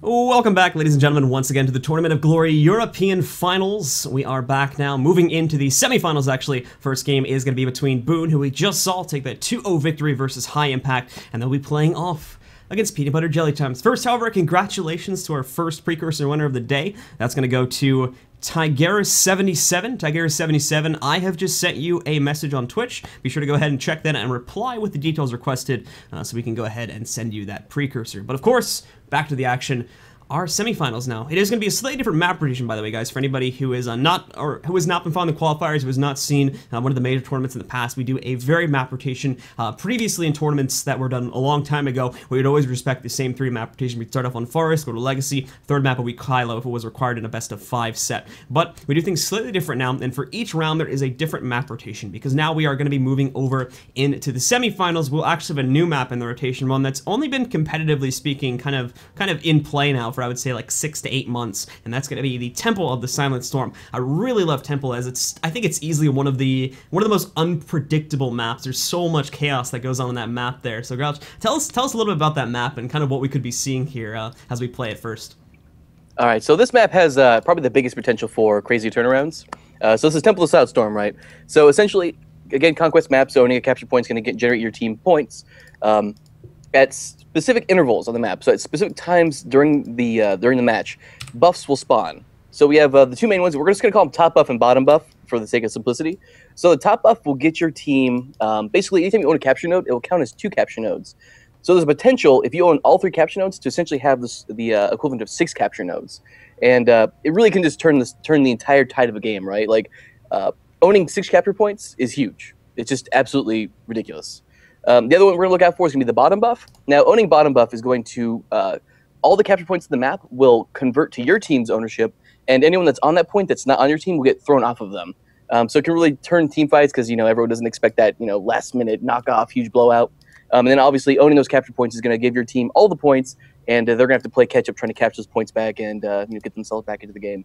Welcome back, ladies and gentlemen, once again to the Tournament of Glory European Finals. We are back now, moving into the semifinals, actually. First game is going to be between BooN, who we just saw take that 2-0 victory versus High Impact, and they'll be playing off against Peanut Butter Jelly Times. First, however, congratulations to our first precursor winner of the day. That's going to go to Tigeris77. Tigeris77, I have just sent you a message on Twitch. Be sure to go ahead and check that and reply with the details requested so we can go ahead and send you that precursor. But of course, back to the action. Our semifinals now. It is going to be a slightly different map rotation, by the way, guys. For anybody who is who has not been following the qualifiers, who has not seen one of the major tournaments in the past, we do a very map rotation. Previously in tournaments that were done a long time ago, we would always respect the same 3 map rotation. We'd start off on Forest, go to Legacy, third map would be Kylo if it was required in a best of 5 set. But we do things slightly different now, and for each round there is a different map rotation because now we are going to be moving over into the semifinals. We'll actually have a new map in the rotation, one that's only been competitively speaking kind of in play now for I would say like 6 to 8 months, and that's going to be the Temple of the Silent Storm. I really love Temple as I think it's easily one of the most unpredictable maps. There's so much chaos that goes on in that map there. So Grouch, tell us a little bit about that map and kind of what we could be seeing here as we play it first. All right, so this map has probably the biggest potential for crazy turnarounds. So this is Temple of the Silent Storm, right? So essentially, again, conquest map, so owning a capture point is going to generate your team points at specific intervals on the map. So at specific times during the match, buffs will spawn. So we have the 2 main ones. We're just going to call them top buff and bottom buff for the sake of simplicity. So the top buff will get your team, basically anytime you own a capture node, it will count as 2 capture nodes. So there's a potential, if you own all 3 capture nodes, to essentially have the equivalent of 6 capture nodes. And it really can just turn the entire tide of a game, right? Like owning 6 capture points is huge. It's just absolutely ridiculous. The other one we're going to look out for is going to be the bottom buff. Now, owning bottom buff is going to, all the capture points in the map will convert to your team's ownership, and anyone that's on that point that's not on your team will get thrown off of them. So it can really turn team fights because, everyone doesn't expect that, last-minute knockoff, huge blowout. And then obviously owning those capture points is going to give your team all the points, and they're going to have to play catch-up trying to capture those points back and get themselves back into the game.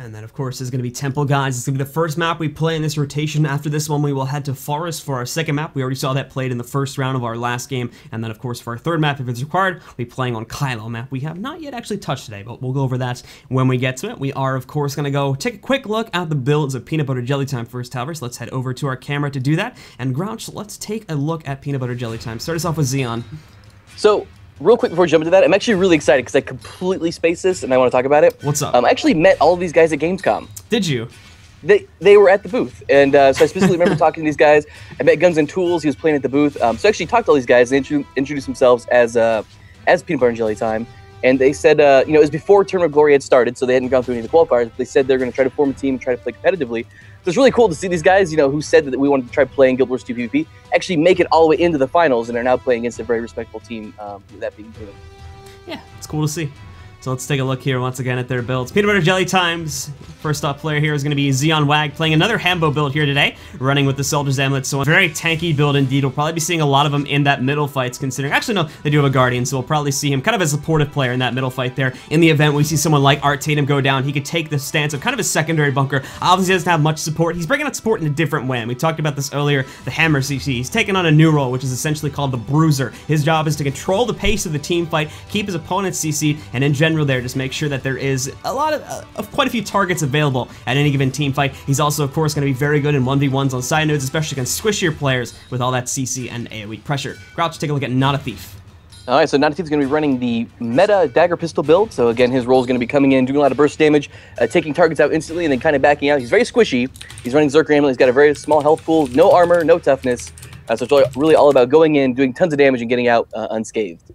And then, of course, is going to be Temple, guys. It's going to be the first map we play in this rotation. After this one, we will head to Forest for our second map. We already saw that played in the first round of our last game. And then, of course, for our third map, if it's required, we'll be playing on Kylo map. We have not yet actually touched today, but we'll go over that when we get to it. We are, of course, going to go take a quick look at the builds of Peanut Butter Jelly Time first, however. So let's head over to our camera to do that. And Grouch, let's take a look at Peanut Butter Jelly Time. Start us off with Xeon. So, real quick before we jump into that, I'm actually really excited because I completely spaced this and I want to talk about it. What's up? I actually met all of these guys at Gamescom. Did you? They were at the booth, and so I specifically remember talking to these guys. I met Guns and Tools. He was playing at the booth. So I actually talked to all these guys. They introduced themselves as Peanut Butter and Jelly Time, and they said it was before Tournament of Glory had started, so they hadn't gone through any of the qualifiers. But they said they're going to try to form a team and try to play competitively. So it's really cool to see these guys, who said that we wanted to try playing Guild Wars 2 PvP, actually make it all the way into the finals, and are now playing against a very respectable team, that being BooN. Yeah, it's cool to see. So let's take a look here once again at their builds. Peanut Butter Jelly Times. First off player here is going to be Xeon Wag, playing another Hambo build here today, running with the Soldier's Amulet. So a very tanky build indeed. We'll probably be seeing a lot of them in that middle fights, considering, actually no, they do have a Guardian, so we'll probably see him kind of as a supportive player in that middle fight there. In the event we see someone like Art Tatum go down, he could take the stance of kind of a secondary bunker. Obviously doesn't have much support. He's bringing out support in a different way, and we talked about this earlier, the Hammer CC. He's taken on a new role, which is essentially called the Bruiser. His job is to control the pace of the team fight, keep his opponents CC'd, and in general there, just make sure that there is a lot of quite a few targets available at any given team fight. He's also, of course, going to be very good in 1v1s on side nodes, especially against squishier players with all that CC and AoE pressure. Grouch, take a look at Not a Thief. All right, so Not a Thief is going to be running the meta dagger pistol build. So again, his role is going to be coming in, doing a lot of burst damage, taking targets out instantly, and then kind of backing out. He's very squishy. He's running Zerker Amulet. He's got a very small health pool, no armor, no toughness. So it's really all about going in, doing tons of damage, and getting out unscathed.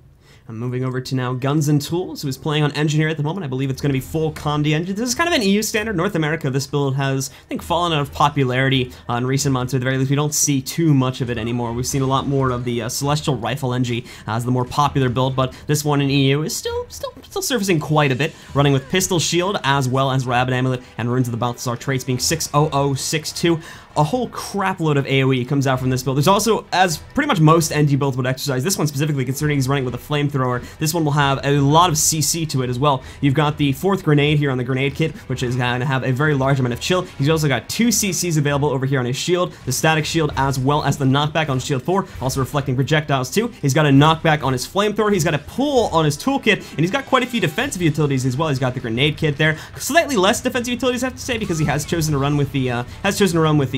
I'm moving over to now Guns and Tools, who is playing on Engineer at the moment. I believe it's going to be full Condi engine. This is kind of an EU standard. North America, this build has, I think, fallen out of popularity in recent months. Or at the very least, we don't see too much of it anymore. We've seen a lot more of the Celestial Rifle NG as the more popular build, but this one in EU is still surfacing quite a bit, running with Pistol Shield as well as Rabbit Amulet and Runes of the Balthasar traits being 60062. a whole crap load of AoE comes out from this build. There's also, as pretty much most ND builds would exercise, this one specifically, considering he's running with a flamethrower, this one will have a lot of CC to it as well. You've got the 4th grenade here on the grenade kit, which is going to have a very large amount of chill. He's also got 2 CCs available over here on his shield, the static shield as well as the knockback on shield 4, also reflecting projectiles too. He's got a knockback on his flamethrower, he's got a pull on his toolkit, and he's got quite a few defensive utilities as well. He's got the grenade kit there, slightly less defensive utilities I have to say, because he has chosen to run with the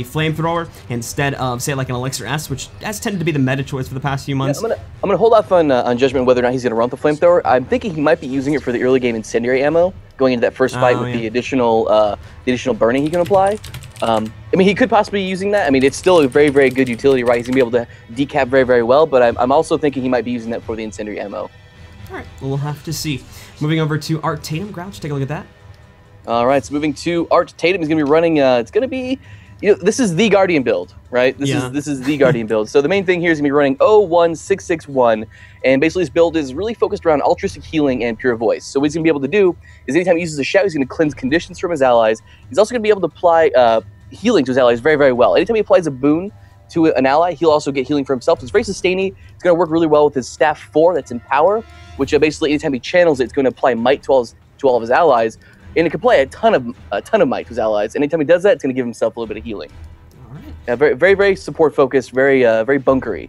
flamethrower instead of, say, like an Elixir S, which has tended to be the meta choice for the past few months. Yeah, I'm gonna hold off on judgment whether or not he's gonna run the flamethrower. I'm thinking he might be using it for the early game incendiary ammo, going into that first fight with the additional burning he can apply. I mean, he could possibly be using that. I mean, it's still a very, very good utility, right? He's gonna be able to decap very, very well, but I'm also thinking he might be using that for the incendiary ammo. All right, well, we'll have to see. Moving over to Art Tatum. Grouch, take a look at that. All right, so moving to Art Tatum, he's gonna be running. It's gonna be, this is the Guardian build, right? This is the Guardian build. So the main thing here is gonna be running 01661, and basically this build is really focused around altruistic healing and pure voice. So what he's gonna be able to do is anytime he uses a shout, he's gonna cleanse conditions from his allies. He's also gonna be able to apply healing to his allies very, very well. Anytime he applies a boon to an ally, he'll also get healing for himself. So it's very sustaining. It's gonna work really well with his staff 4 that's in power, which basically anytime he channels it, it's gonna apply might to all of his allies. And it can apply a ton of might to his allies. And anytime he does that, it's going to give himself a little bit of healing. All right. Yeah, very, very, very support focused, very bunkery.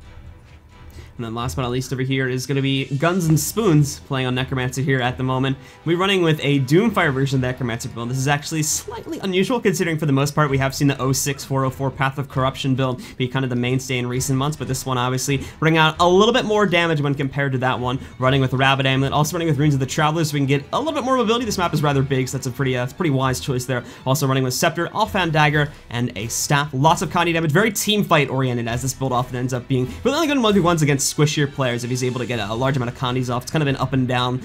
And then last but not least over here is going to be Guns and Spoons playing on Necromancer here at the moment. We're running with a Doomfire version of the Necromancer build. This is actually slightly unusual considering for the most part we have seen the 06404 Path of Corruption build be kind of the mainstay in recent months, but this one obviously bringing out a little bit more damage when compared to that one. Running with Rabbit Amulet, also running with Runes of the Travelers so we can get a little bit more mobility. This map is rather big, so that's a pretty wise choice there. Also running with Scepter, Offhand Dagger, and a Staff. Lots of Conti damage, very team fight oriented as this build often ends up being, but only good in 1v1s against squishier players if he's able to get a large amount of condies off. It's kind of an up and down.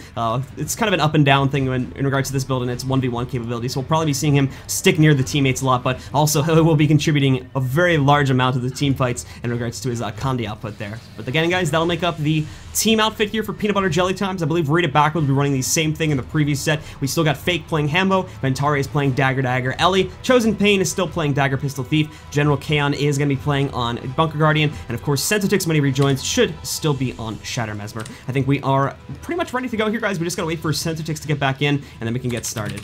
It's kind of an up and down thing in regards to this build and its 1v1 capability. So we'll probably be seeing him stick near the teammates a lot, but also he will be contributing a very large amount of the team fights in regards to his condi output there. But again, guys, that'll make up the team outfit here for Peanut Butter Jelly Times. I believe Read It Back will be running the same thing in the previous set. We still got Fake playing Hambo, Ventari is playing Dagger Dagger, Ellie, Chosen Pain is still playing Dagger Pistol Thief, General Kaon is going to be playing on Bunker Guardian, and of course Sensitix when he rejoins should still be on Shatter Mesmer. I think we are pretty much ready to go here, guys. We just gotta wait for Sensitix to get back in, and then we can get started.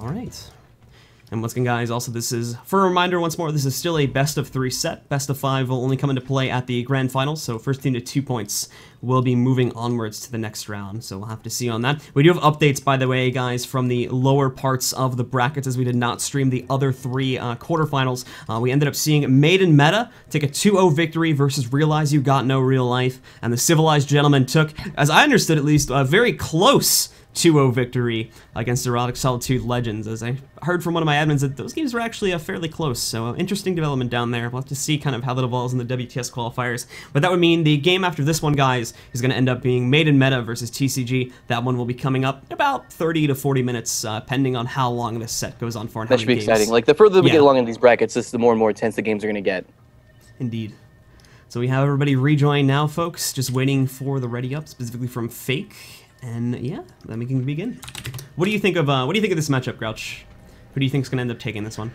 Alright. And once again, guys, also this is, for a reminder once more, this is still a best of 3 set. Best of 5 will only come into play at the grand finals, so first team to 2 points will be moving onwards to the next round, so we'll have to see on that. We do have updates, by the way, guys, from the lower parts of the brackets, as we did not stream the other 3 quarterfinals. We ended up seeing Maiden Meta take a 2-0 victory versus Realize You Got No Real Life, and the Civilized Gentleman took, as I understood at least, a very close 2-0 victory against Erotic Solitude Legends, as I heard from one of my admins that those games were actually fairly close, so interesting development down there. We'll have to see kind of how that evolves in the WTS qualifiers, but that would mean the game after this one, guys, is going to end up being Maiden Meta versus TCG. That one will be coming up in about 30 to 40 minutes, depending on how long this set goes on for. And that should be exciting. Like, the further we get along in these brackets, the more and more intense the games are going to get. Indeed. So we have everybody rejoin now, folks, just waiting for the ready up, specifically from Fake. And yeah, then we can begin. What do you think of this matchup, Grouch? Who do you think is going to end up taking this one?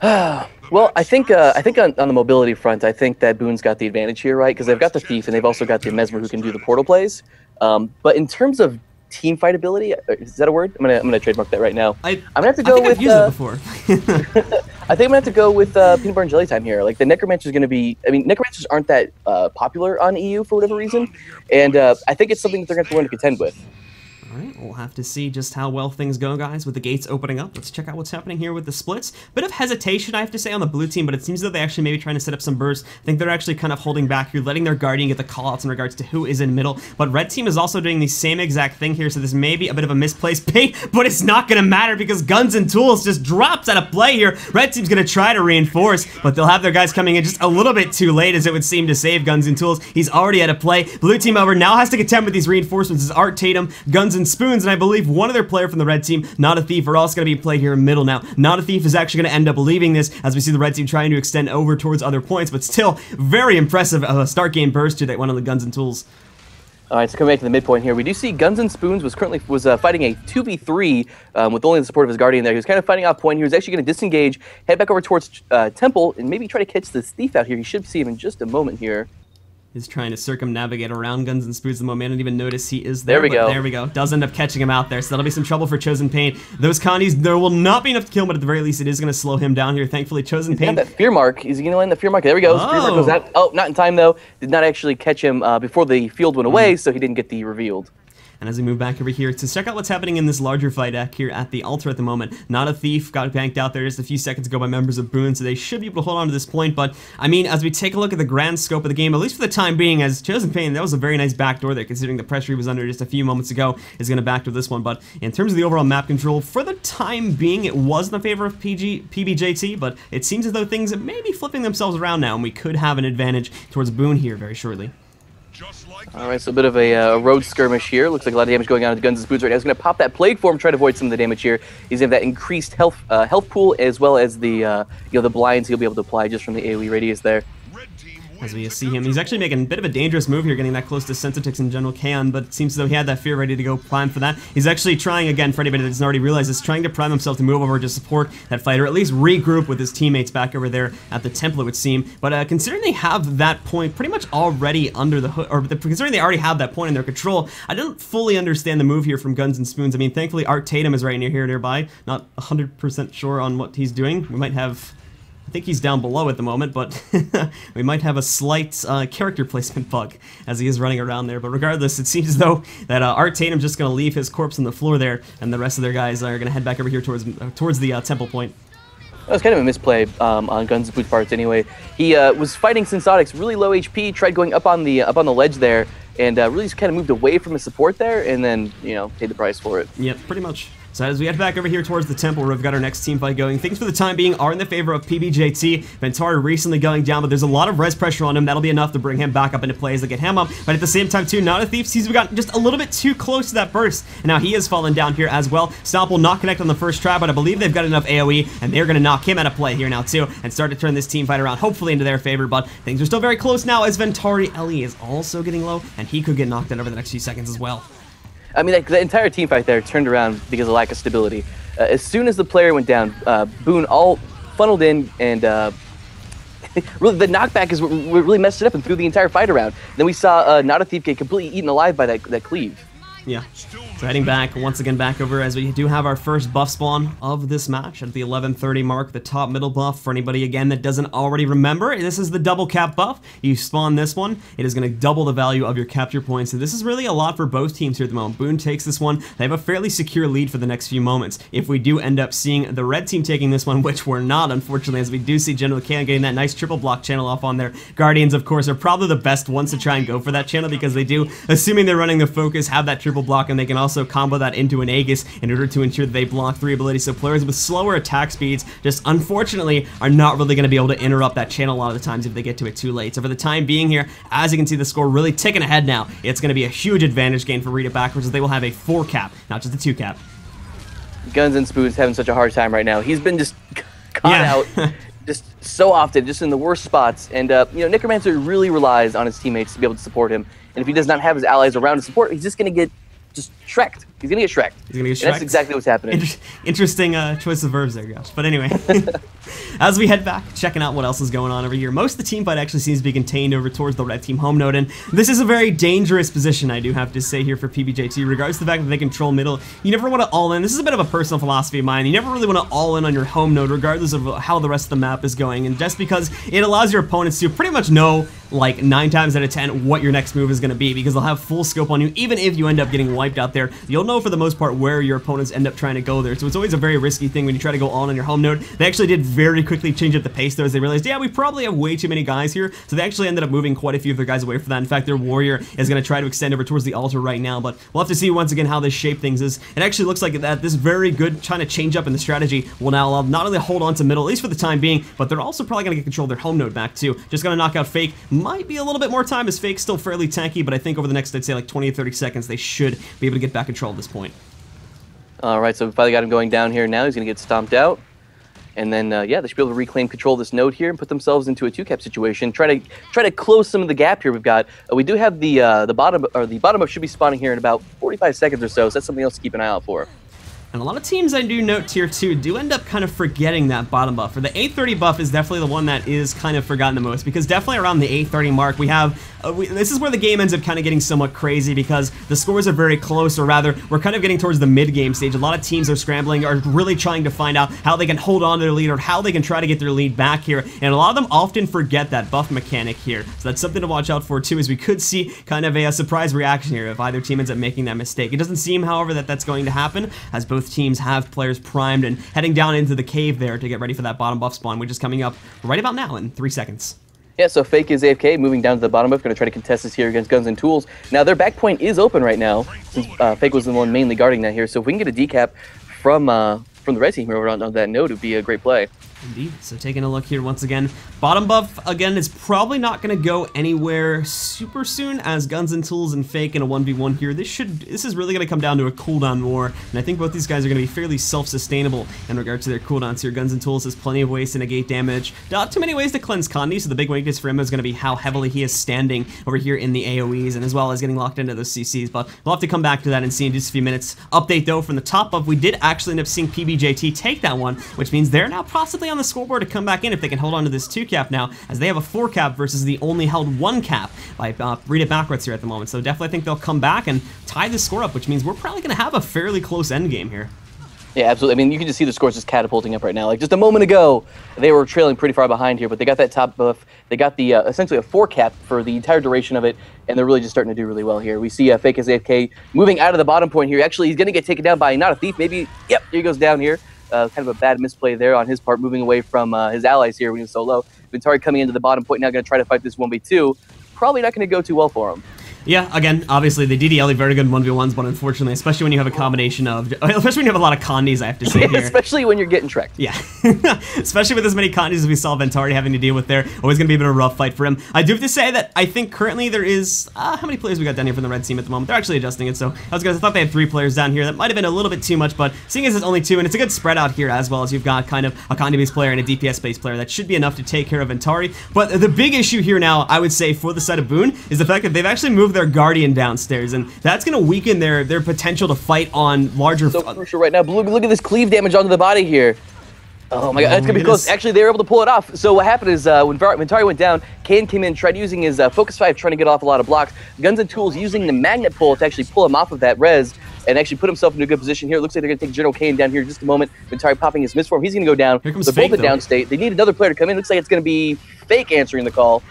Well, I think on the mobility front, I think that BooN's got the advantage here, right? Because they've got the Thief and they've also got the Mesmer who can do the portal plays. But in terms of team fight ability, is that a word? I'm gonna trademark that right now. I'm gonna have to go with. I've used it before. I think I'm gonna have to go with Peanut Butter and Jelly Time here. Like, the Necromancer's gonna be. I mean, Necromancers aren't that popular on EU for whatever reason, and I think it's something that they're gonna have to learn to contend with. Alright, we'll have to see just how well things go, guys, with the gates opening up. Let's check out what's happening here with the splits. Bit of hesitation, I have to say, on the blue team, but it seems that they actually may be trying to set up some bursts. I think they're actually kind of holding back here, letting their Guardian get the callouts in regards to who is in middle. But red team is also doing the same exact thing here, so this may be a bit of a misplaced bait, but it's not going to matter because Guns and Tools just drops out of play here. Red team's going to try to reinforce, but they'll have their guys coming in just a little bit too late, as it would seem, to save Guns and Tools. He's already out of play. Blue team, however, now has to contend with these reinforcements. This is Art Tatum, Guns and Spoons, and I believe one of their player from the red team, Not a Thief, are also going to be played here in middle now. Not a Thief is actually going to end up leaving this, as we see the red team trying to extend over towards other points, but still very impressive start game burst here that went on the Guns and Tools. All right, so coming back to the midpoint here, we do see Guns and Spoons was fighting a 2v3 with only the support of his Guardian there. He was kind of fighting off point. He was actually going to disengage, head back over towards Temple, and maybe try to catch this Thief out here. You should see him in just a moment here. He's trying to circumnavigate around Guns and Spoons at the moment. I didn't even notice he is there. There we go. There we go. Does end up catching him out there, so that'll be some trouble for Chosen Pain. Those Condies, there will not be enough to kill him, but at the very least, it is going to slow him down here. Thankfully, Chosen Pain. That Fear Mark. Is he going to land the Fear Mark? There we go. Oh. Fear Mark goes out. Oh, not in time, though. Did not actually catch him before the field went away, so he didn't get the revealed. And as we move back over here to check out what's happening in this larger fight here at the altar at the moment, Not a Thief got banked out there just a few seconds ago by members of BooN, so they should be able to hold on to this point. But, I mean, as we take a look at the grand scope of the game, at least for the time being, as Chosen Pain, that was a very nice backdoor there, considering the pressure he was under just a few moments ago, is going to backdoor this one. But in terms of the overall map control, for the time being, it was in the favor of PBJT, but it seems as though things may be flipping themselves around now, and we could have an advantage towards BooN here very shortly. Alright, so a bit of a road skirmish here. Looks like a lot of damage going on with Guns and Spoons right now. He's going to pop that Plague Form, try to avoid some of the damage here. He's going to have that increased health pool, as well as the the blinds he'll be able to apply just from the AoE radius there. As we see him, he's actually making a bit of a dangerous move here, getting that close to Sensitix and General Kaon, but it seems as though he had that fear ready to go prime for that. He's actually trying, again, for anybody that doesn't already realize this, trying to prime himself to move over to support that fight, or at least regroup with his teammates back over there at the temple, it would seem. But considering they have that point pretty much already under the hood, or considering they already have that point in their control, I don't fully understand the move here from Guns and Spoons. I mean, thankfully, Art Tatum is right nearby. Not 100% sure on what he's doing. We might have... I think he's down below at the moment, but we might have a slight character placement bug as he is running around there. But regardless, it seems as though that Art Tatum's just going to leave his corpse on the floor there, and the rest of their guys are going to head back over here towards the temple point. That was kind of a misplay on Guns and Spoons' parts anyway. He was fighting Sensotix, really low HP, tried going up on the ledge there, and really just kind of moved away from his support there, and then, paid the price for it. Yep, pretty much. So as we head back over here towards the temple where we've got our next team fight going, things for the time being are in the favor of PBJT. Ventari recently going down, but there's a lot of res pressure on him. That'll be enough to bring him back up into plays that get him up. But at the same time, too, Not a Thief seems we got just a little bit too close to that burst. And now he has fallen down here as well. Stomp will not connect on the first try, but I believe they've got enough AoE, and they're going to knock him out of play here now, too, and start to turn this team fight around, hopefully into their favor. But things are still very close now as Ventari Ellie is also getting low, and he could get knocked out over the next few seconds as well. I mean, the entire team fight there turned around because of lack of stability. As soon as the player went down, BooN all funneled in, and really the knockback is what really messed it up and threw the entire fight around. Then we saw Not a Thief get completely eaten alive by that cleave. Yeah. So heading back, once again back over as we do have our first buff spawn of this match at the 11:30 mark, the top middle buff. For anybody, again, that doesn't already remember, this is the double cap buff. You spawn this one, it is going to double the value of your capture points. So this is really a lot for both teams here at the moment. BooN takes this one. They have a fairly secure lead for the next few moments. If we do end up seeing the red team taking this one, which we're not, unfortunately, as we do see General Kaon getting that nice triple block channel off on their Guardians, of course, are probably the best ones to try and go for that channel because they do, assuming they're running the focus, have that triple block, and they can also combo that into an Aegis in order to ensure that they block 3 abilities. So players with slower attack speeds just unfortunately are not really going to be able to interrupt that channel a lot of the times if they get to it too late. So for the time being here, as you can see the score really ticking ahead now, it's going to be a huge advantage gain for Rita backwards as they will have a 4 cap, not just a 2 cap. Guns and Spoons having such a hard time right now. He's been just caught out just so often, just in the worst spots. And, Necromancer really relies on his teammates to be able to support him. And if he does not have his allies around to support, he's just going to get Shrek'd. He's gonna get Shrek'd. He's gonna get Shrek'd. That's exactly what's happening. Interesting choice of verbs there, Josh. But anyway, as we head back, checking out what else is going on over here, most of the team fight actually seems to be contained over towards the red team home node, and this is a very dangerous position, I do have to say here for PBJT, regardless of the fact that they control middle. You never want to all in. This is a bit of a personal philosophy of mine. You never really want to all in on your home node, regardless of how the rest of the map is going, and just because it allows your opponents to pretty much know, like 9 times out of 10, what your next move is going to be, because they'll have full scope on you. Even if you end up getting wiped out there, you'll know for the most part where your opponents end up trying to go there. So it's always a very risky thing when you try to go all on your home node. They actually did very quickly change up the pace though, as they realized, yeah, we probably have way too many guys here. So they actually ended up moving quite a few of their guys away from that. In fact, their warrior is going to try to extend over towards the altar right now, but we'll have to see once again how this shape things is. It actually looks like that this very good trying to change up in the strategy will now allow not only hold on to middle, at least for the time being, but they're also probably going to get control of their home node back too. Just going to knock out Fake. Might be a little bit more time as Fake's still fairly tanky, but I think over the next, I'd say like 20 or 30 seconds, they should be able to get back control at this point. All right, so we finally got him going down here now. He's going to get stomped out. And then, yeah, they should be able to reclaim control of this node here and put themselves into a 2-cap situation. Try to close some of the gap here. We do have the bottom up should be spawning here in about 45 seconds or so. So that's something else to keep an eye out for. And a lot of teams I do note tier 2 do end up kind of forgetting that bottom buff. Or the 830 buff is definitely the one that is kind of forgotten the most, because definitely around the 830 mark we have, this is where the game ends up kind of getting somewhat crazy because the scores are very close, or rather, we're kind of getting towards the mid-game stage. A lot of teams are scrambling, are really trying to find out how they can hold on to their lead or how they can try to get their lead back here. And a lot of them often forget that buff mechanic here. So that's something to watch out for too, as we could see kind of a surprise reaction here if either team ends up making that mistake. It doesn't seem, however, that that's going to happen, as both teams have players primed and heading down into the cave there to get ready for that bottom buff spawn, which is coming up right about now in 3 seconds. Yeah, so Fake is AFK, moving down to the bottom buff, going to try to contest this here against Guns and Tools. Now, their back point is open right now, since Fake was the one mainly guarding that here. So if we can get a decap from the red team here over on that node, it would be a great play. Indeed. So taking a look here once again, bottom buff again is probably not going to go anywhere super soon, as Guns and Tools and Fake in a 1v1 here. This is really going to come down to a cooldown war, and I think both these guys are going to be fairly self-sustainable in regard to their cooldowns here. Guns and Tools has plenty of ways to negate damage, not too many ways to cleanse Condi, so the big weakness for him is going to be how heavily he is standing over here in the AoEs, and as well as getting locked into those CCs, but we'll have to come back to that and see in just a few minutes. Update though, from the top buff, we did actually end up seeing PBJT take that one, which means they're now possibly on the scoreboard to come back in if they can hold on to this 2-cap now, as they have a 4-cap versus the only held 1-cap. I read it backwards here at the moment, so definitely think they'll come back and tie the score up, which means we're probably going to have a fairly close end game here. Yeah, absolutely. I mean, you can just see the scores just catapulting up right now. Like, just a moment ago, they were trailing pretty far behind here, but they got that top buff. They got the essentially a 4-cap for the entire duration of it, and they're really just starting to do really well here. We see Fake as AFK moving out of the bottom point here. Actually, he's going to get taken down by not a thief, maybe. Yep, here he goes down here. Kind of a bad misplay there on his part, moving away from his allies here when he was so low. Ventari coming into the bottom point now, going to try to fight this 1v2. Probably not going to go too well for him. Yeah, again, obviously the DDL are very good in 1v1s, but unfortunately, especially when you have a combination of, especially when you have a lot of Condis, I have to say here. Especially when you're getting tracked. Yeah, especially with as many Condis as we saw Ventari having to deal with there, always going to be a bit of a rough fight for him. I do have to say that I think currently there is, how many players we got down here from the red team at the moment? They're actually adjusting it, so I thought they had 3 players down here. That might have been a little bit too much, but seeing as it's only 2, and it's a good spread out here as well, as you've got kind of a Condi-based player and a DPS-based player, that should be enough to take care of Ventari. But the big issue here now, I would say, for the side of BooN, is the fact that they've actually moved their Guardian downstairs, and that's going to weaken their potential to fight on larger... So crucial right now. Look at this cleave damage onto the body here. Oh my god, it's going to be close. Actually, they were able to pull it off. So what happened is when Ventari went down, Kane came in, tried using his Focus 5, trying to get off a lot of blocks. Guns and Tools using the magnet pull to actually pull him off of that res, and actually put himself into a good position here. It looks like they're going to take General Kane down here in just a moment. Ventari popping his misform. He's going to go down. Here comes They're Fake, both in down state. They need another player to come in. Looks like it's going to be Fake answering the call.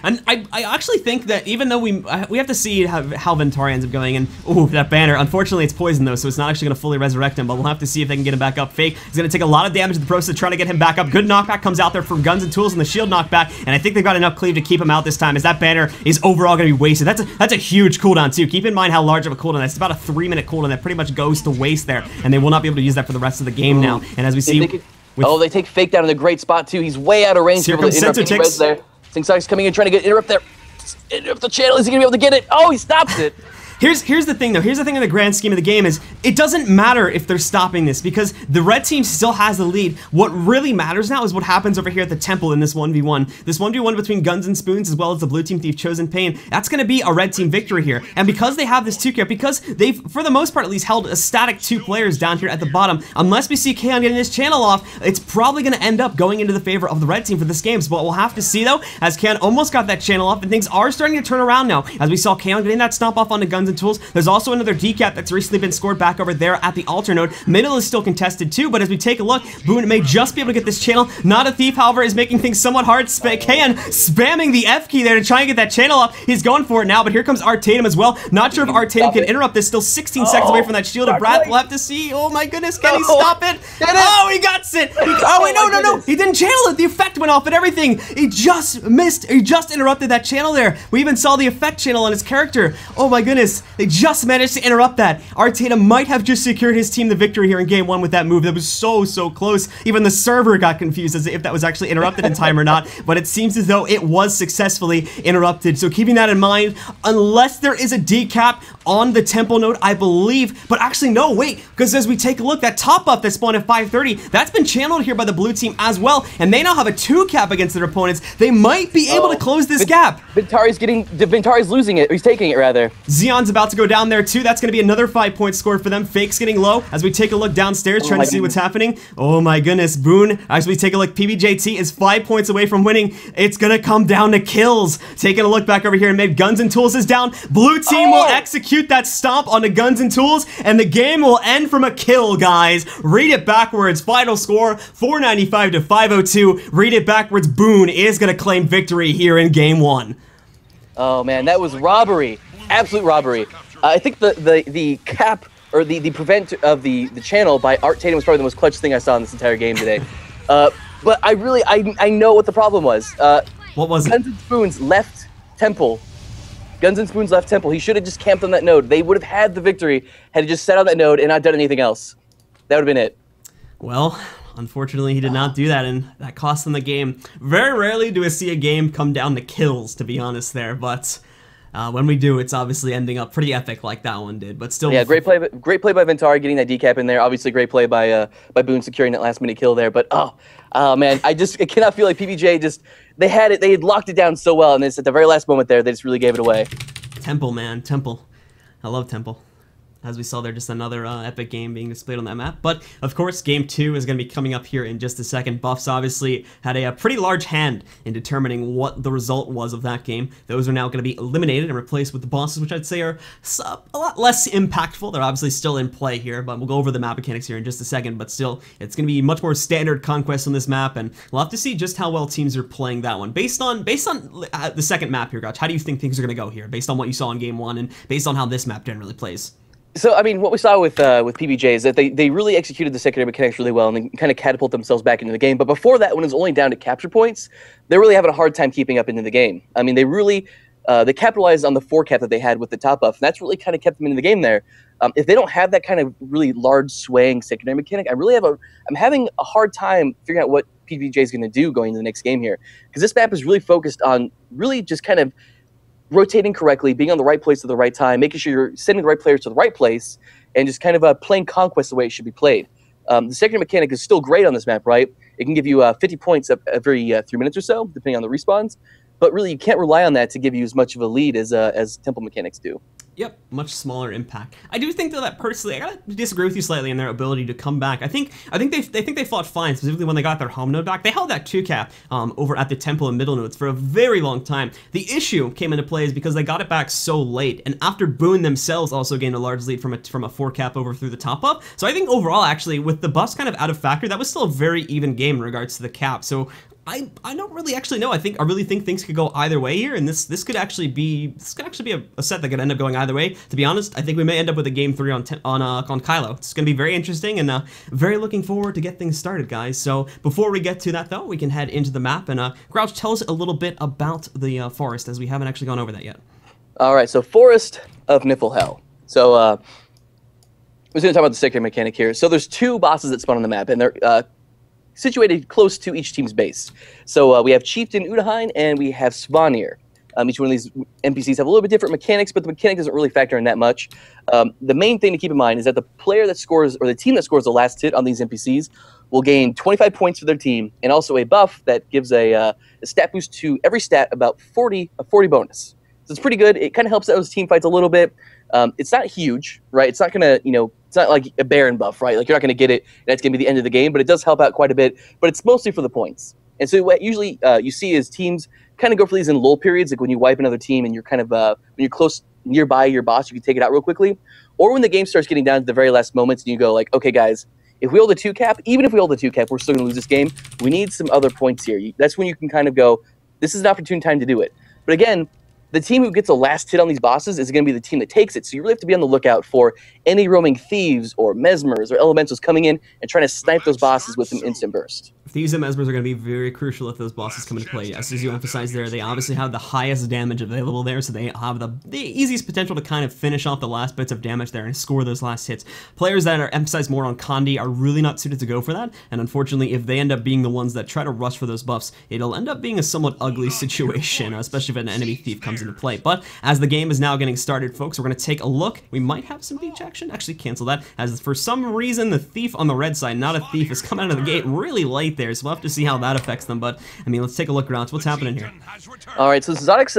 And I actually think that even though we have to see how Ventari ends up going, and ooh, that banner, unfortunately it's poisoned though, so it's not actually going to fully resurrect him, but we'll have to see if they can get him back up. Fake is going to take a lot of damage in the process of trying to get him back up. Good knockback comes out there from Guns and Tools and the shield knockback, and I think they've got enough cleave to keep him out this time, as that banner is overall going to be wasted. That's a huge cooldown too. Keep in mind how large of a cooldown that is. It's about a 3-minute cooldown that pretty much goes to waste there, and they will not be able to use that for the rest of the game now. And as we see... they take Fake down in a great spot too. He's way out of range. Here comes Sensor Ticks there. Singsag's coming in, trying to interrupt there. Interrupt the channel. Is he gonna be able to get it? Oh, he stops it. Here's the thing though. Here's the thing in the grand scheme of the game is it doesn't matter if they're stopping this, because the red team still has the lead. What really matters now is what happens over here at the temple in this 1v1. This 1v1 between Guns and Spoons as well as the blue team Thief Chosen Pain. That's going to be a red team victory here. And because they have this 2-cap, because they've, for the most part at least, held a static 2 players down here at the bottom, unless we see Kaon getting his channel off, it's probably going to end up going into the favor of the red team for this game. So what we'll have to see though, as Kaon almost got that channel off, and things are starting to turn around now. As we saw Kaon getting that stomp off onto Guns and Tools, there's also another decap that's recently been scored back over there at the altar node. Middle is still contested too, but as we take a look, BooN may just be able to get this channel. Not a thief, however, is making things somewhat hard. Kaon spamming the F key there to try and get that channel up. He's going for it now, but here comes Artatum as well. Not sure if Artatum can interrupt this. Still 16 seconds away from that shield of breath. We'll have to see. Oh my goodness, can he stop it? Oh, he got it. Oh wait, no. He didn't channel it. The effect went off and everything. He just missed. He just interrupted that channel there. We even saw the effect channel on his character. Oh my goodness. They just managed to interrupt that. Arteta might have just secured his team the victory here in game 1 with that move. That was so close. Even the server got confused as if that was actually interrupted in time or not, but it seems as though it was successfully interrupted. So keeping that in mind, unless there is a decap on the temple node, I believe, but actually no, wait, because as we take a look, that top buff that spawned at 530, that's been channeled here by the blue team as well, and they now have a 2 cap against their opponents. They might be able to close this gap. Vintari's losing it, or he's taking it rather. Xeon's about to go down there too. That's going to be another 5-point score for them. Fake's getting low as we take a look downstairs, trying to see what's happening. Oh my goodness, BooN, as we take a look, PBJT is 5 points away from winning. It's going to come down to kills. Taking a look back over here in mid, Guns and Tools is down. Blue team will execute that stomp on the Guns and Tools, and the game will end from a kill, guys. Read it backwards. Final score, 495 to 502. Read it backwards. BooN is going to claim victory here in game 1. Oh man, that was robbery. Absolute robbery. I think the cap, or the prevent of the channel by Arteta was probably the most clutch thing I saw in this entire game today. But I know what the problem was. What was it? Guns and Spoons left temple. Guns and Spoons left temple. He should have just camped on that node. They would have had the victory had he just sat on that node and not done anything else. That would have been it. Well, unfortunately, he did not do that, and that cost them the game. Very rarely do I see a game come down to kills, to be honest there, but when we do, it's obviously ending up pretty epic like that one did, but still. Yeah, great play by Vintari getting that decap in there. Obviously, great play by BooN securing that last-minute kill there, but oh man, I cannot feel like PBJ just, they had locked it down so well, and it's at the very last moment there, they just really gave it away. Temple, man, Temple. I love Temple. As we saw there, just another epic game being displayed on that map. But, of course, Game 2 is going to be coming up here in just a second. Buffs obviously had a pretty large hand in determining what the result was of that game. Those are now going to be eliminated and replaced with the bosses, which I'd say are a lot less impactful. They're obviously still in play here, but we'll go over the map mechanics here in just a second. But still, it's going to be much more standard conquest on this map, and we'll have to see just how well teams are playing that one. Based on the second map here, Gotch, how do you think things are going to go here, based on what you saw in Game 1 and based on how this map generally plays? So, I mean, what we saw with PBJ is that they really executed the secondary mechanics really well and they kind of catapult themselves back into the game. But before that, when it was only down to capture points, they're really having a hard time keeping up into the game. I mean, they really they capitalized on the 4 cap that they had with the top buff, and that's really kind of kept them in the game there. If they don't have that kind of really large swaying secondary mechanic, I'm having a hard time figuring out what PBJ is going to do going into the next game here, because this map is really focused on really just kind of rotating correctly, being on the right place at the right time, making sure you're sending the right players to the right place, and just kind of playing Conquest the way it should be played. The secondary mechanic is still great on this map, right? It can give you 50 points every 3 minutes or so, depending on the respawns, but really you can't rely on that to give you as much of a lead as temple mechanics do. Yep, much smaller impact. I do think though that personally, I gotta disagree with you slightly in their ability to come back. I think they fought fine, specifically when they got their home node back. They held that 2 cap over at the temple and middle nodes for a very long time. The issue came into play is because they got it back so late, and after BooN themselves also gained a large lead from a 4 cap over through the top up. So I think overall, actually, with the buffs kind of out of factor, that was still a very even game in regards to the cap. So I don't really actually know. I really think things could go either way here, and this could actually be a set that could end up going either way. To be honest, I think we may end up with a game 3 on Kylo. It's going to be very interesting, and very looking forward to get things started, guys. So before we get to that though, we can head into the map, and Grouch, tell us a little bit about the forest, as we haven't actually gone over that yet. All right, so Forest of Niflhel. So I was going to talk about the secondary mechanic here. So there's 2 bosses that spawn on the map, and they're situated close to each team's base. So we have Chieftain Udahein and we have Svanir. Each one of these NPCs have a little bit different mechanics, but the mechanic doesn't really factor in that much. The main thing to keep in mind is that the player that scores, or the team that scores the last hit on these NPCs, will gain 25 points for their team, and also a buff that gives a stat boost to every stat, about a 40 bonus. So it's pretty good. It kind of helps out those team fights a little bit. It's not huge, right? It's not going to, it's not like a Baron buff, right? Like, you're not going to get it, and that's going to be the end of the game, but it does help out quite a bit, but it's mostly for the points. And so what usually you see is teams kind of go for these in lull periods, like when you wipe another team and you're kind of, when you're close nearby your boss, you can take it out real quickly, or when the game starts getting down to the very last moments and you go like, okay, guys, if we hold the 2 cap, even if we hold the 2 cap, we're still going to lose this game. We need some other points here. That's when you can kind of go, this is an opportune time to do it. But again, the team who gets the last hit on these bosses is going to be the team that takes it. So you really have to be on the lookout for any roaming thieves or mesmers or elementals coming in and trying to snipe those bosses with an instant burst. Thieves and Mesmers are going to be very crucial if those bosses come into play. Yes, as you emphasized there, they obviously have the highest damage available there, so they have the easiest potential to kind of finish off the last bits of damage there and score those last hits. Players that are emphasized more on Condi are really not suited to go for that, and unfortunately, if they end up being the ones that try to rush for those buffs, it'll end up being a somewhat ugly situation, especially if an enemy thief comes into play. But as the game is now getting started, folks, we're going to take a look. We might have some beach action. Actually, cancel that, as for some reason, the thief on the red side, not a thief, has come out of the gate really late there, so we'll have to see how that affects them. But I mean, let's take a look around. What's happening here? All right, so Zodix,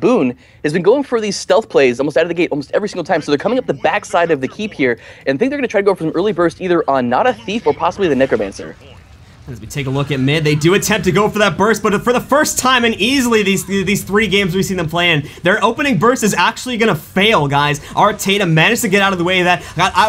BooN has been going for these stealth plays almost out of the gate almost every single time. So they're coming up the backside of the keep here, and I think they're going to try to go for some early burst either on not a thief or possibly the necromancer. As we take a look at mid, they do attempt to go for that burst, but for the first time and easily these 3 games we've seen them play in, their opening burst is actually going to fail, guys. Art Tatum managed to get out of the way of that.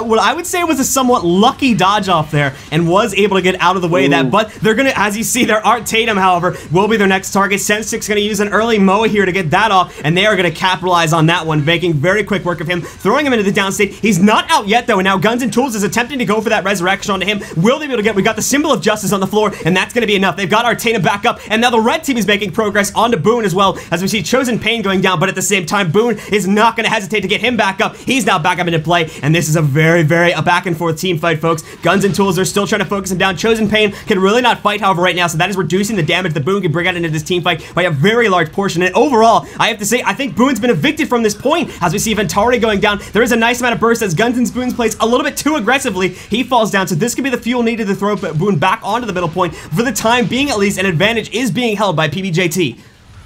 What I would say was a somewhat lucky dodge off there and was able to get out of the way of that, but they're going to, as you see, their Art Tatum, however, will be their next target. Senstic's going to use an early Moa here to get that off, and they are going to capitalize on that one, making very quick work of him, throwing him into the downstate. He's not out yet, though, and now Guns and Tools is attempting to go for that resurrection onto him. Will they be able to get, we got the Symbol of Justice on the floor, and that's going to be enough. They've got Artana back up, and now the red team is making progress onto BooN as well, as we see Chosen Pain going down, but at the same time, BooN is not going to hesitate to get him back up. He's now back up into play, and this is a very back and forth team fight, folks. Guns and Tools are still trying to focus him down. Chosen Pain can really not fight, however, right now, so that is reducing the damage that BooN can bring out into this team fight by a very large portion, and overall, I have to say, I think BooN's been evicted from this point, as we see Ventari going down. There is a nice amount of burst as Guns and Spoons plays a little bit too aggressively. He falls down, so this could be the fuel needed to throw BooN back onto the middle point. For the time being, at least, an advantage is being held by PBJT.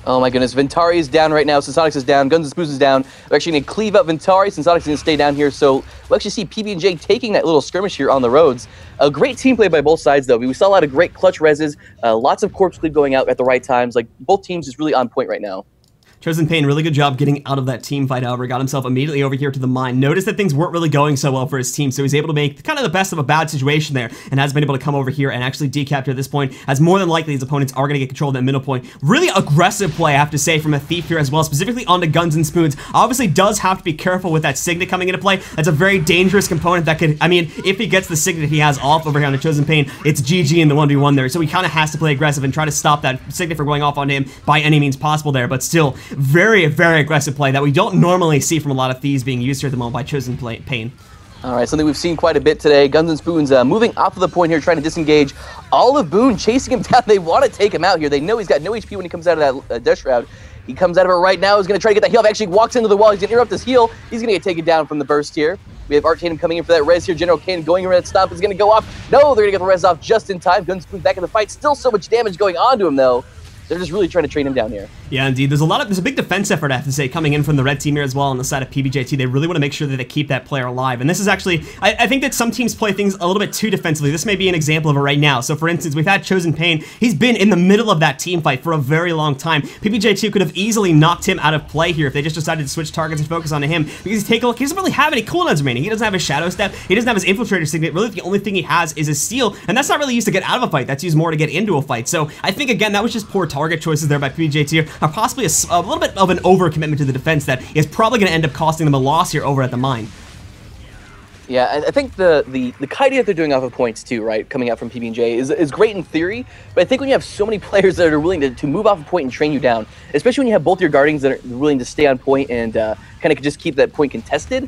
Oh my goodness, Ventari is down right now, Sensonix is down, Guns and Spoons is down. We're actually going to cleave up Ventari, Sensonix is going to stay down here, so we'll actually see PB&J taking that little skirmish here on the roads. A great team play by both sides, though. We saw a lot of great clutch reses, lots of corpse cleave going out at the right times. Like, both teams is really on point right now. Chosen Pain, really good job getting out of that team fight, however, got himself immediately over here to the mine. Noticed that things weren't really going so well for his team, so he's able to make kind of the best of a bad situation there, and has been able to come over here and actually decapture at this point, as more than likely his opponents are going to get control of that middle point. Really aggressive play, I have to say, from a Thief here as well, specifically onto Guns and Spoons. Obviously does have to be careful with that Signet coming into play. That's a very dangerous component that could, I mean, if he gets the Signet he has off over here on the Chosen Pain, it's GG in the 1v1 there, so he kind of has to play aggressive and try to stop that Signet from going off on him by any means possible there, but still, very aggressive play that we don't normally see from a lot of Thieves being used here at the moment by Chosen Pain. All right, something we've seen quite a bit today. Guns and Spoons moving off of the point here, trying to disengage. All of BooN chasing him down. They want to take him out here. They know he's got no HP when he comes out of that Death Shroud. He comes out of it right now. He's going to try to get that heal. Actually walks into the wall. He's going to interrupt his heal. He's going to get taken down from the burst here. We have Art Tatum coming in for that res here. General Kane going around that stomp is going to go off. No, they're going to get the res off just in time. Guns and Spoons back in the fight. Still so much damage going on to him, though. They're just really trying to train him down here. Yeah, indeed. There's a big defense effort, I have to say, coming in from the red team here as well on the side of PBJT. They really want to make sure that they keep that player alive. And this is actually, I think that some teams play things a little bit too defensively. This may be an example of it right now. So for instance, we've had Chosen Pain. He's been in the middle of that team fight for a very long time. PBJT could have easily knocked him out of play here if they just decided to switch targets and focus on him. Because take a look, he doesn't really have any cooldowns remaining. He doesn't have his Shadow Step. He doesn't have his Infiltrator Signet. Really, the only thing he has is his Steel. And that's not really used to get out of a fight. That's used more to get into a fight. So I think, again, that was just poor target choices there by PBJT here, are possibly a little bit of an overcommitment to the defense that is probably going to end up costing them a loss here over at the mine. Yeah, I think the kiting that they're doing off of points too, right, coming out from PB&J is great in theory, but I think when you have so many players that are willing to move off a point and train you down, especially when you have both your Guardians that are willing to stay on point and kind of just keep that point contested,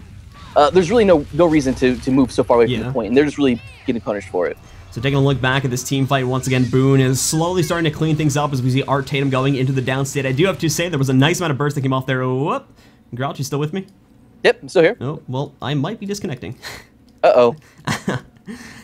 there's really no reason to move so far away from the point, and they're just really getting punished for it. So taking a look back at this team fight, once again, BooN is slowly starting to clean things up as we see Art Tatum going into the downstate. I do have to say there was a nice amount of burst that came off there. Whoop. Grouch, you still with me? Yep, I'm still here. Oh, well, I might be disconnecting. Uh-oh.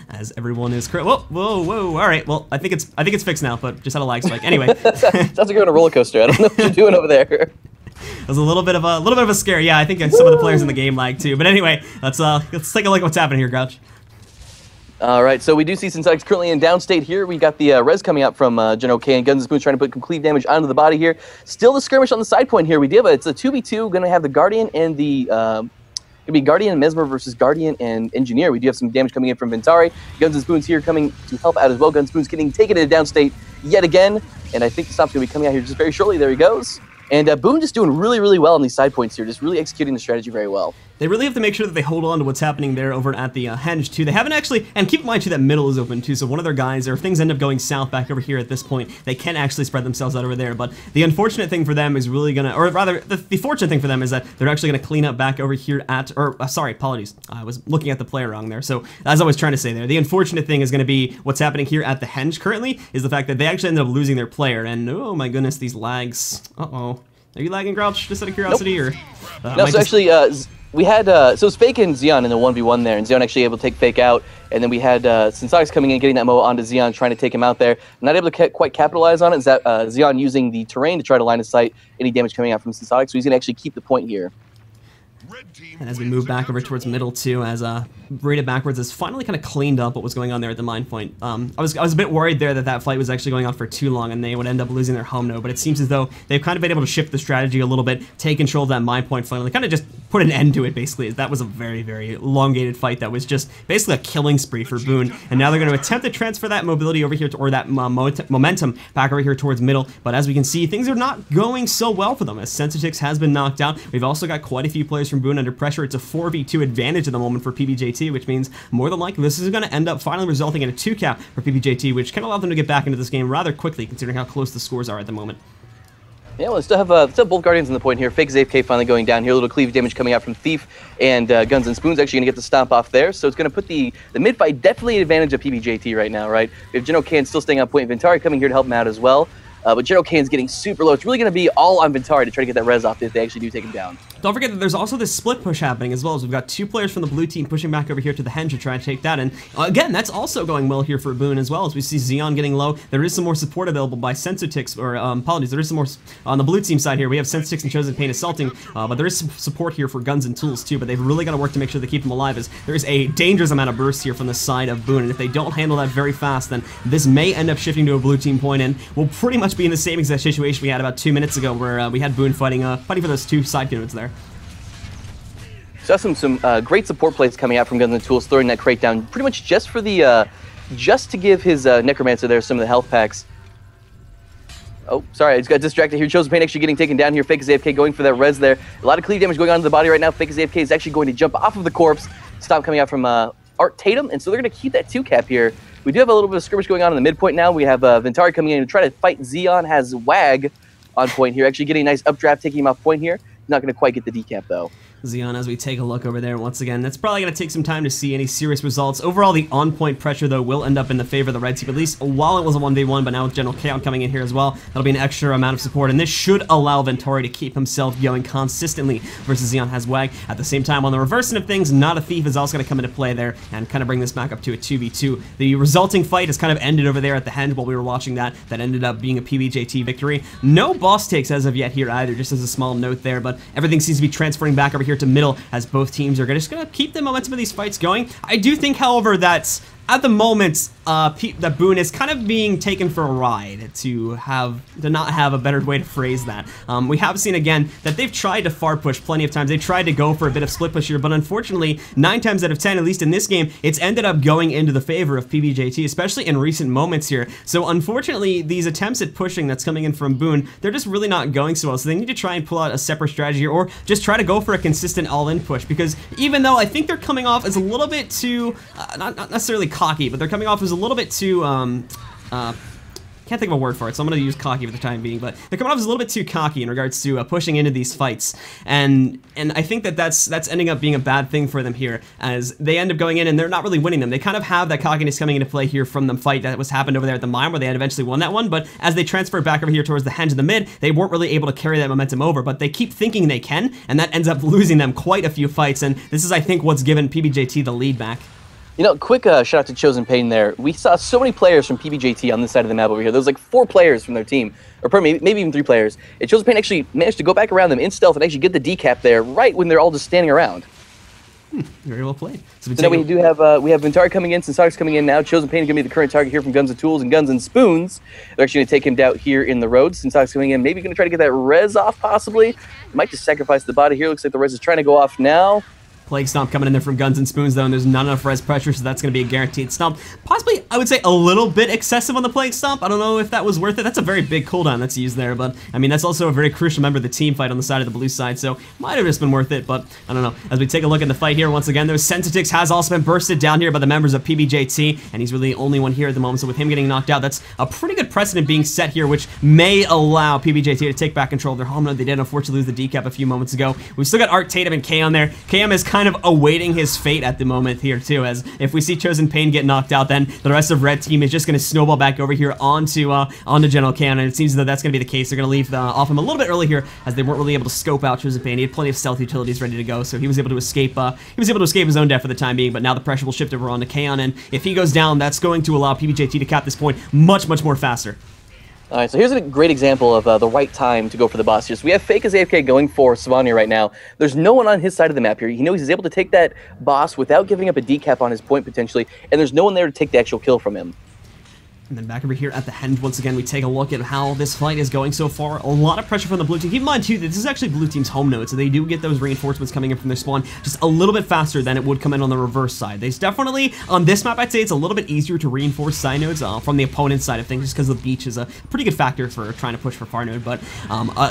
As everyone is whoa. All right, well, I think it's fixed now, but just had a lag spike. Anyway. Sounds like you're on a roller coaster. I don't know what you're doing over there. It was a little bit of a scare. Yeah, I think some of the players in the game lag too. But anyway, let's take a look at what's happening here, Grouch. All right, so we do see Sensonix currently in downstate here. We got the res coming out from General K, and Guns and Spoons trying to put complete damage onto the body here. Still the skirmish on the side point here. We do, but it's a 2v2. Going to have the Guardian and the going to be Guardian and Mesmer versus Guardian and Engineer. We do have some damage coming in from Ventari. Guns and Spoons here coming to help out as well. Guns and Spoons getting taken into downstate yet again, and I think the stop's going to be coming out here just very shortly. There he goes. And BooN just doing really well on these side points here, just really executing the strategy very well. They really have to make sure that they hold on to what's happening there over at the Henge too. They haven't actually, and keep in mind too that middle is open too, so one of their guys, or if things end up going south back over here at this point, they can actually spread themselves out over there. But the unfortunate thing for them is really gonna, or rather, the fortunate thing for them is that they're actually gonna clean up back over here at, or sorry, apologies, I was looking at the player wrong there. So as I was trying to say there, the unfortunate thing is gonna be what's happening here at the Henge currently is the fact that they actually ended up losing their player, and oh my goodness, these lags. Uh-oh. Are you lagging, Grouch, just out of curiosity, nope. Or? No, so actually, we had, so it was Fake and Xeon in the 1v1 there, and Xeon actually able to take Fake out, and then we had Synsotics coming in, getting that MOA onto Xeon, trying to take him out there. Not able to quite capitalize on it, is that Xeon using the terrain to try to line of sight any damage coming out from Synsotics, so he's going to actually keep the point here. And as we move back over towards middle too, as Rated Backwards has finally kind of cleaned up what was going on there at the mine point. I was a bit worried there that fight was actually going on for too long and they would end up losing their home node, but it seems as though they've kind of been able to shift the strategy a little bit, take control of that mine point finally, kind of just put an end to it basically. That was a very, very elongated fight that was just basically a killing spree for BooN, and now they're going to attempt to transfer that mobility over here, or that momentum back over here towards middle, but as we can see, things are not going so well for them as Sensitix has been knocked out. We've also got quite a few players from BooN under pressure. It's a 4v2 advantage at the moment for PBJT, which means more than likely this is going to end up finally resulting in a 2-cap for PBJT, which can allow them to get back into this game rather quickly considering how close the scores are at the moment. Yeah, well, still have both Guardians on the point here. Fake is AFK finally going down here. A little cleave damage coming out from Thief, and Guns and Spoon's actually going to get the stomp off there. So it's going to put the mid-fight definitely an advantage of PBJT right now, right? We have General Can still staying on point. Ventari coming here to help him out as well. But General Can's getting super low. It's really going to be all on Ventari to try to get that res off if they actually do take him down. Don't forget that there's also this split push happening as well, as we've got 2 players from the blue team pushing back over here to the Henge to try and take that, and again, that's also going well here for BooN as well, as we see Xeon getting low. There is some more support available by Sensitix, or apologies, there is some more on the blue team side here. We have Sensitix and Chosen Pain assaulting, but there is some support here for Guns and Tools too, but they've really got to work to make sure they keep them alive, as there is a dangerous amount of burst here from the side of BooN, and if they don't handle that very fast, then this may end up shifting to a blue team point, and we'll pretty much be in the same exact situation we had about 2 minutes ago, where we had BooN fighting for those 2 side nodes there. So some great support plays coming out from Guns and Tools, throwing that crate down pretty much just for the just to give his Necromancer there some of the health packs. Oh, sorry, I just got distracted here. Chosen Pain actually getting taken down here. Fake is AFK going for that res there. A lot of cleave damage going on to the body right now. Fake is AFK is actually going to jump off of the corpse. Stomp coming out from Art Tatum, and so they're going to keep that 2-cap here. We do have a little bit of skirmish going on in the midpoint now. We have Ventari coming in to try to fight Xeon. Has Wag on point here, actually getting a nice updraft, taking him off point here. Not going to quite get the decap though. Xeon, as we take a look over there once again, that's probably going to take some time to see any serious results. Overall, the on-point pressure, though, will end up in the favor of the red team, at least while it was a 1v1, but now with General Chaos coming in here as well, that'll be an extra amount of support, and this should allow Ventari to keep himself going consistently versus Xeon has Wag. At the same time, on the reverse end of things, Not a Thief is also going to come into play there and kind of bring this back up to a 2v2. The resulting fight has kind of ended over there at the Henge while we were watching that. That ended up being a PBJT victory. No boss takes as of yet here either, just as a small note there, but everything seems to be transferring back over here to middle as both teams are just going to keep the momentum of these fights going. I do think, however, that at the moment, that BooN is kind of being taken for a ride, to not have a better way to phrase that. We have seen again that they've tried to far push plenty of times. They've tried to go for a bit of split push here, but unfortunately, 9 times out of 10, at least in this game, it's ended up going into the favor of PBJT, especially in recent moments here. So unfortunately, these attempts at pushing that's coming in from BooN, they're just really not going so well. So they need to try and pull out a separate strategy here, or just try to go for a consistent all-in push, because even though I think they're coming off as a little bit too, not necessarily cocky, but they're coming off as a little bit too, can't think of a word for it, so I'm going to use cocky for the time being, but they're coming off as a little bit too cocky in regards to pushing into these fights, and I think that's ending up being a bad thing for them here, as they end up going in and they're not really winning them. They kind of have that cockiness coming into play here from the fight that was happened over there at the mine, where they had eventually won that one, but as they transfer back over here towards the Henge in the mid, they weren't really able to carry that momentum over, but they keep thinking they can, and that ends up losing them quite a few fights, and this is, I think, what's given PBJT the lead back. You know, quick shout out to Chosen Pain there. We saw so many players from PBJT on this side of the map over here. There was like 4 players from their team, or maybe even 3 players. And Chosen Pain actually managed to go back around them in stealth and actually get the decap there right when they're all just standing around. Very well played. So now we do have Ventari coming in, Synsotics coming in now. Chosen Pain is going to be the current target here from Guns and Tools and Guns and Spoons. They're actually going to take him down here in the road. Synsotics coming in, maybe going to try to get that res off possibly. Might just sacrifice the body here. Looks like the res is trying to go off now. Plague Stomp coming in there from Guns and Spoons, though, and there's not enough res pressure, so that's going to be a guaranteed stomp. Possibly, I would say, a little bit excessive on the Plague Stomp. I don't know if that was worth it. That's a very big cooldown that's used there, but, I mean, that's also a very crucial member of the team fight on the side of the blue side, so might have just been worth it, but I don't know. As we take a look at the fight here, once again, there's Sensitix has also been bursted down here by the members of PBJT, and he's really the only one here at the moment, so with him getting knocked out, that's a pretty good precedent being set here, which may allow PBJT to take back control of their home run. They did unfortunately lose the decap a few moments ago. We've still got Art Tatum and K on there. KM is kind of awaiting his fate at the moment here too, as if we see Chosen Pain get knocked out, then the rest of Red Team is just going to snowball back over here onto General K, and it seems as though that's going to be the case. They're going to leave off him a little bit early here, as they weren't really able to scope out Chosen Pain. He had plenty of stealth utilities ready to go, so he was able to escape. He was able to escape his own death for the time being, but now the pressure will shift over onto Kaon, and if he goes down, that's going to allow PBJT to cap this point much more faster. All right, so here's a great example of the right time to go for the boss here. So we have Fake as AFK going for Savania right now. There's no one on his side of the map here. He knows he's able to take that boss without giving up a decap on his point potentially, and there's no one there to take the actual kill from him. And then back over here at the Henge, once again, we take a look at how this fight is going so far. A lot of pressure from the blue team. Keep in mind, too, that this is actually blue team's home node, so they do get those reinforcements coming in from their spawn just a little bit faster than it would come in on the reverse side. There's definitely, on this map, I'd say it's a little bit easier to reinforce side nodes from the opponent's side of things, just because the beach is a pretty good factor for trying to push for far node, but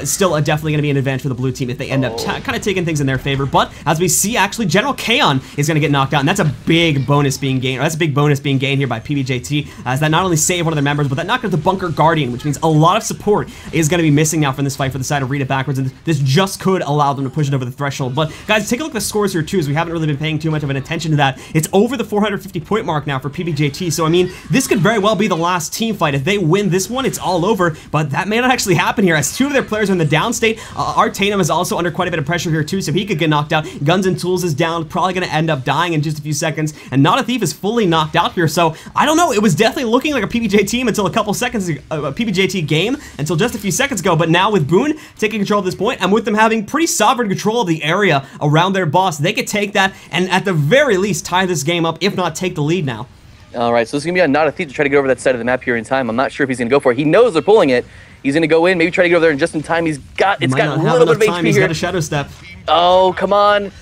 still definitely going to be an advantage for the blue team if they end up kind of taking things in their favor. But as we see, actually, General Kaon is going to get knocked out, and that's a big bonus being gained, here by PBJT, as that not only saved one of their members, but that knocked out the Bunker Guardian, which means a lot of support is going to be missing now from this fight for the side of Read It Backwards, and this just could allow them to push it over the threshold. But guys, take a look at the scores here too, as we haven't really been paying too much of an attention to that. It's over the 450 point mark now for PBJT, so I mean, this could very well be the last team fight. If they win this one, it's all over, but that may not actually happen here, as two of their players are in the down state. Art Tatum is also under quite a bit of pressure here too, so he could get knocked out. Guns and Tools is down, probably going to end up dying in just a few seconds, and Not a Thief is fully knocked out here, so I don't know. It was definitely looking like a PBJ team until a couple seconds ago, a PBJT game until just a few seconds ago, but now with BooN taking control of this point, and with them having pretty sovereign control of the area around their boss, they could take that and at the very least tie this game up, if not take the lead now. All right, so this is going to be on Not a Thief to try to get over that side of the map here in time. I'm not sure if he's going to go for it. He knows they're pulling it. He's going to go in, maybe try to get over there, and just in time, it's got a little bit of HP He's here. got a Shadow Step. Oh, come on.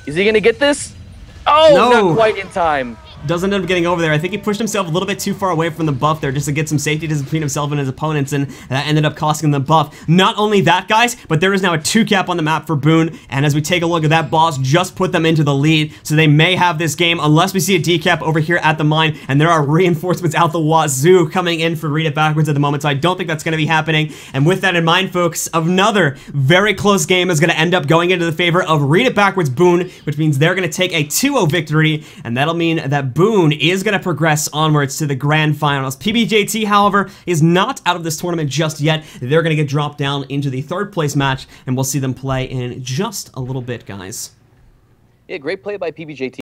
Is he going to get this? Oh, no. Not quite in time. Doesn't end up getting over there. I think he pushed himself a little bit too far away from the buff there just to get some safety distance between himself and his opponents, and that ended up costing him the buff. Not only that, guys, but there is now a 2-cap on the map for BooN, and as we take a look at that, boss just put them into the lead, so they may have this game unless we see a decap over here at the mine, and there are reinforcements out the wazoo coming in for Read It Backwards at the moment, so I don't think that's going to be happening. And with that in mind, folks, another very close game is going to end up going into the favor of Read It Backwards BooN, which means they're going to take a 2-0 victory, and that'll mean that BooN is going to progress onwards to the grand finals. PBJT, however, is not out of this tournament just yet. They're going to get dropped down into the 3rd place match, and we'll see them play in just a little bit, guys. Yeah, great play by PBJT.